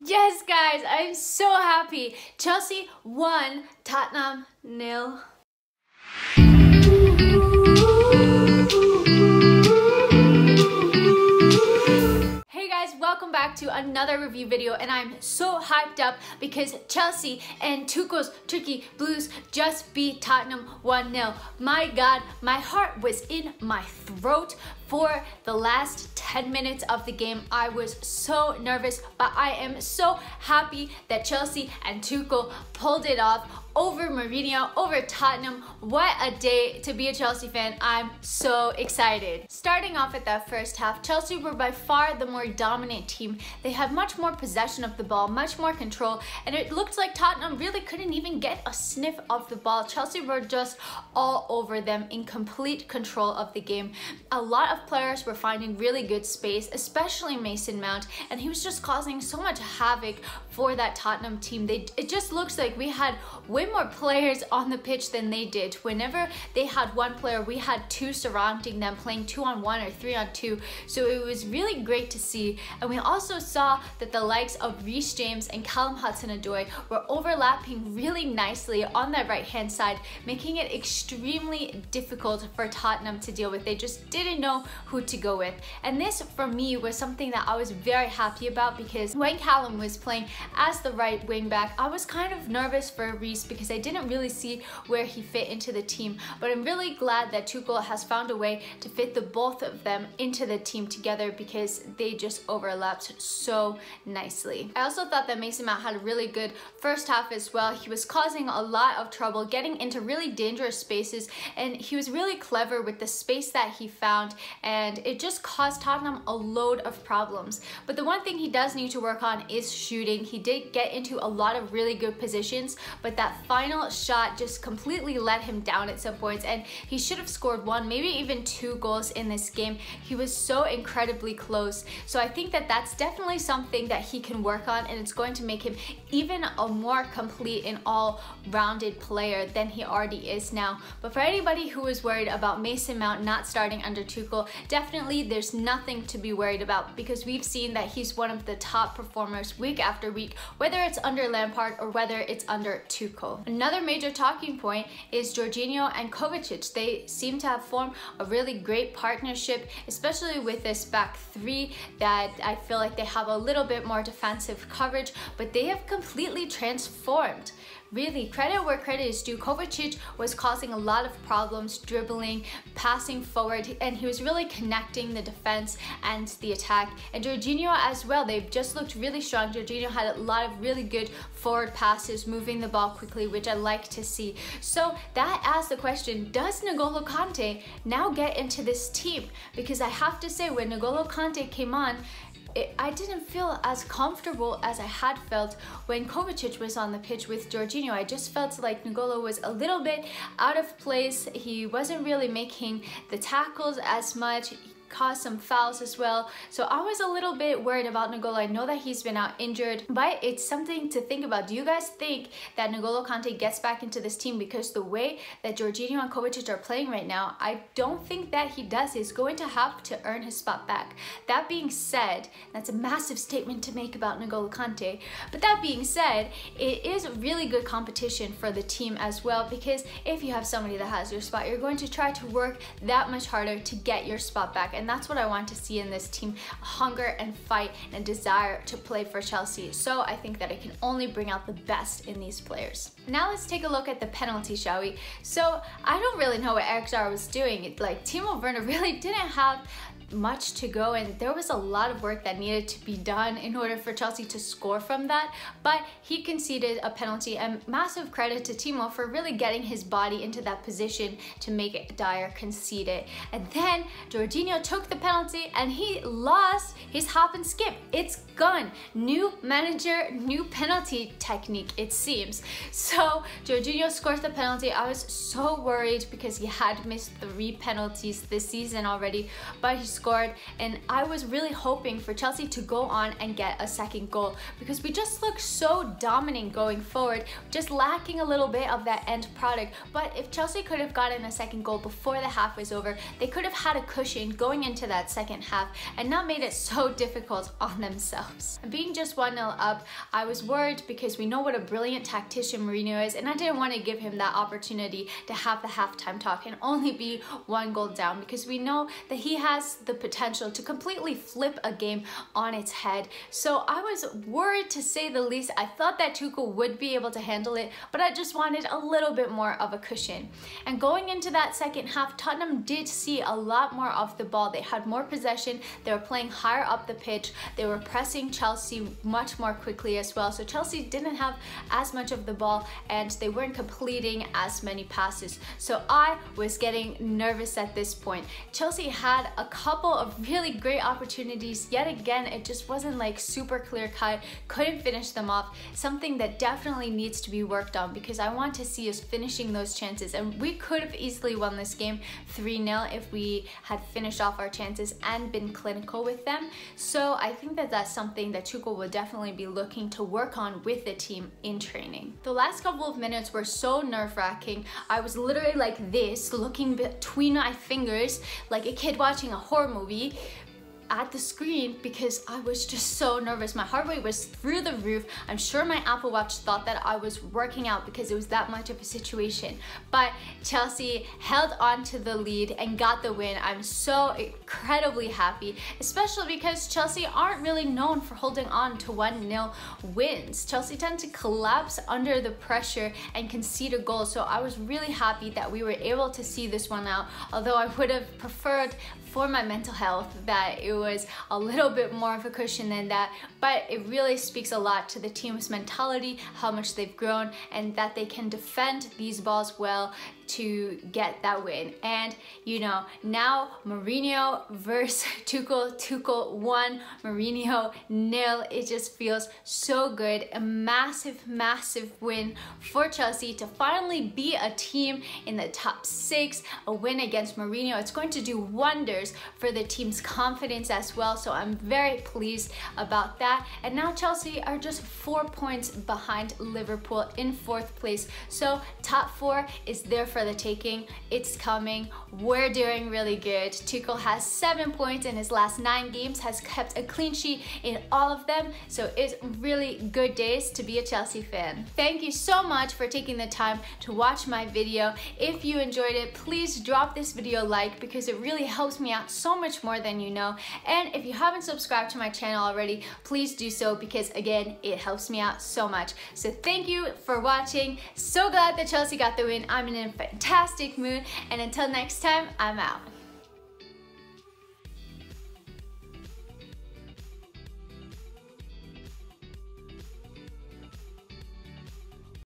Yes, guys, I'm so happy. Chelsea won, Tottenham 0. Hey guys, welcome back to another review video, and I'm so hyped up because Chelsea and Tuchel's Turkey Blues just beat Tottenham 1-0. My God, my heart was in my throat for the last 10 minutes of the game. I was so nervous, but I am so happy that Chelsea and Tuchel pulled it off over Mourinho, over Tottenham. What a day to be a Chelsea fan. I'm so excited. Starting off at that first half, Chelsea were by far the more dominant team. They had much more possession of the ball, much more control, and it looked like Tottenham really couldn't even get a sniff of the ball. Chelsea were just all over them, in complete control of the game. A lot of players were finding really good space, especially Mason Mount, and he was just causing so much havoc for that Tottenham team. It just looks like we had way more players on the pitch than they did. Whenever they had one player, we had two surrounding them, playing 2-on-1 or 3-on-2. So it was really great to see. And we also saw that the likes of Reece James and Callum Hudson-Odoi were overlapping really nicely on that right hand side, making it extremely difficult for Tottenham to deal with. They just didn't know who to go with. And this for me was something that I was very happy about, because when Callum was playing as the right wing back, I was kind of nervous for Reece because I didn't really see where he fit into the team. But I'm really glad that Tuchel has found a way to fit the both of them into the team together, because they just overlapped so nicely. I also thought that Mason Mount had a really good first half as well. He was causing a lot of trouble, getting into really dangerous spaces, and he was really clever with the space that he found, and it just caused Tottenham a load of problems. But the one thing he does need to work on is shooting. He did get into a lot of really good positions, but that final shot just completely let him down at some points, and he should have scored one, maybe even two goals in this game. He was so incredibly close. So I think that that's definitely something that he can work on, and it's going to make him even a more complete and all-rounded player than he already is now. But for anybody who is worried about Mason Mount not starting under Tuchel, definitely there's nothing to be worried about, because we've seen that he's one of the top performers week after week, whether it's under Lampard or whether it's under Tuchel. Another major talking point is Jorginho and Kovacic. They seem to have formed a really great partnership, especially with this back three, that I feel like they have a little bit more defensive coverage, but they have completely transformed. Really, credit where credit is due. Kovacic was causing a lot of problems, dribbling, passing forward, and he was really connecting the defense and the attack. And Jorginho as well, they've just looked really strong. Jorginho had a lot of really good forward passes, moving the ball quickly, which I like to see. So that asks the question, does N'Golo Kante now get into this team? Because I have to say, when N'Golo Kante came on, I didn't feel as comfortable as I had felt when Kovacic was on the pitch with Jorginho. I just felt like N'Golo was a little bit out of place. He wasn't really making the tackles as much. Caused some fouls as well. So I was a little bit worried about N'Golo. I know that he's been out injured, but it's something to think about. Do you guys think that N'Golo Kante gets back into this team? Because the way that Jorginho and Kovacic are playing right now, I don't think that he does. He's going to have to earn his spot back. That being said, that's a massive statement to make about N'Golo Kante, but that being said, it is really good competition for the team as well, because if you have somebody that has your spot, you're going to try to work that much harder to get your spot back. And that's what I want to see in this team, hunger and fight and desire to play for Chelsea. So I think that it can only bring out the best in these players. Now let's take a look at the penalty, shall we? So I don't really know what Eric Dyer was doing. Like, Timo Werner really didn't have much to go, and there was a lot of work that needed to be done in order for Chelsea to score from that, but he conceded a penalty, and massive credit to Timo for really getting his body into that position to make it Dyer concede it. And then Jorginho took the penalty and he lost his hop and skip. It's gone. New manager, new penalty technique, it seems. So Jorginho scores the penalty. I was so worried because he had missed 3 penalties this season already, but he scored, and I was really hoping for Chelsea to go on and get a second goal because we just looked so dominant going forward, just lacking a little bit of that end product. But if Chelsea could have gotten a second goal before the half was over, they could have had a cushion going into that second half and not made it so difficult on themselves. And being just 1-0 up, I was worried because we know what a brilliant tactician Mourinho is, and I didn't want to give him that opportunity to have the halftime talk and only be 1 goal down, because we know that he has the potential to completely flip a game on its head. So I was worried, to say the least. I thought that Tuchel would be able to handle it, but I just wanted a little bit more of a cushion. And going into that second half, Tottenham did see a lot more of the ball. They had more possession, they were playing higher up the pitch, they were pressing Chelsea much more quickly as well. So Chelsea didn't have as much of the ball and they weren't completing as many passes. So I was getting nervous at this point. Chelsea had a couple of really great opportunities. Yet again, it just wasn't like super clear cut, couldn't finish them off. Something that definitely needs to be worked on, because I want to see us finishing those chances. And we could have easily won this game 3-0 if we had finished off our chances and been clinical with them. So I think that that's something that Tuchel will definitely be looking to work on with the team in training. The last couple of minutes were so nerve-wracking. I was literally like this, looking between my fingers like a kid watching a horror movie at the screen, because I was just so nervous. My heart rate was through the roof. I'm sure my Apple Watch thought that I was working out because it was that much of a situation. But Chelsea held on to the lead and got the win. I'm so incredibly happy, especially because Chelsea aren't really known for holding on to 1-0 wins. Chelsea tend to collapse under the pressure and concede a goal. So I was really happy that we were able to see this one out, although I would have preferred for my mental health that it was a little bit more of a cushion than that. But it really speaks a lot to the team's mentality, how much they've grown, and that they can defend these balls well to get that win. And you know, now Mourinho versus Tuchel. Tuchel 1, Mourinho 0. It just feels so good. A massive win for Chelsea to finally be a team in the top 6. A win against Mourinho, it's going to do wonders for the team's confidence as well. So I'm very pleased about that. And now Chelsea are just 4 points behind Liverpool in 4th place. So top 4 is there for the taking. It's coming. We're doing really good. Tuchel has 7 points in his last 9 games, has kept a clean sheet in all of them. So it's really good days to be a Chelsea fan. Thank you so much for taking the time to watch my video. If you enjoyed it, please drop this video a like, because it really helps me out so much more than you know. And if you haven't subscribed to my channel already, please do so, because again, it helps me out so much. So thank you for watching. So glad that Chelsea got the win. I'm in a fantastic mood, and until next time, I'm out.